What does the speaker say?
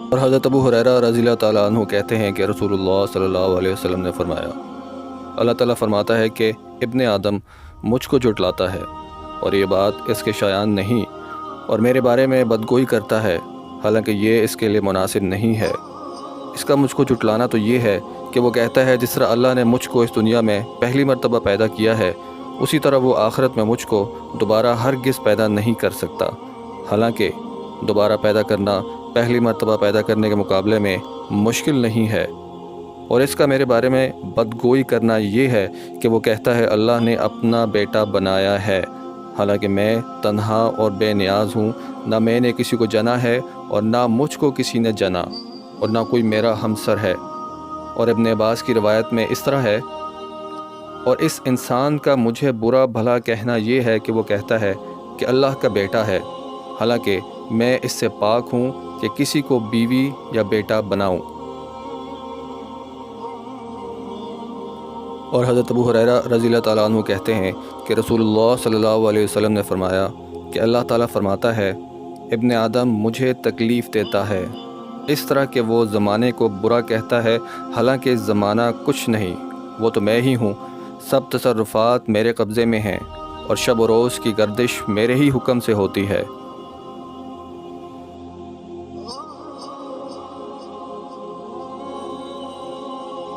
اور حضرت ابو ہریرہ رضی اللہ تعالیٰ عنہ کہتے ہیں کہ رسول اللہ صلی اللہ علیہ وسلم نے فرمایا، اللہ تعالیٰ فرماتا ہے کہ ابن آدم مجھ کو جھٹلاتا ہے اور یہ بات اس کے شایان نہیں، اور میرے بارے میں بدگوئی کرتا ہے، حالانکہ یہ اس کے لیے مناسب نہیں ہے۔ اس کا مجھ کو جھٹلانا تو یہ ہے کہ وہ کہتا ہے جس طرح اللہ نے مجھ کو اس دنیا میں پہلی مرتبہ پیدا کیا ہے، اسی طرح وہ آخرت میں مجھ کو دوبارہ ہرگز پیدا نہیں کر سکتا، حالانکہ دوبارہ پیدا کرنا پہلی مرتبہ پیدا کرنے کے مقابلے میں مشکل نہیں ہے۔ اور اس کا میرے بارے میں بدگوئی کرنا یہ ہے کہ وہ کہتا ہے اللہ نے اپنا بیٹا بنایا ہے، حالانکہ میں تنہا اور بے نیاز ہوں، نہ میں نے کسی کو جنا ہے اور نہ مجھ کو کسی نے جنا، اور نہ کوئی میرا ہمسر ہے۔ اور ابن عباس کی روایت میں اس طرح ہے، اور اس انسان کا مجھے برا بھلا کہنا یہ ہے کہ وہ کہتا ہے کہ اللہ کا بیٹا ہے، حالانکہ میں اس سے پاک ہوں کہ کسی کو بیوی یا بیٹا بناؤں۔ اور حضرت ابو ہریرہ رضی اللہ تعالیٰ عنہ کہتے ہیں کہ رسول اللہ صلی اللہ علیہ وسلم نے فرمایا کہ اللہ تعالیٰ فرماتا ہے، ابن آدم مجھے تکلیف دیتا ہے، اس طرح کہ وہ زمانے کو برا کہتا ہے، حالانکہ زمانہ کچھ نہیں، وہ تو میں ہی ہوں، سب تصرفات میرے قبضے میں ہیں، اور شب و روز کی گردش میرے ہی حکم سے ہوتی ہے۔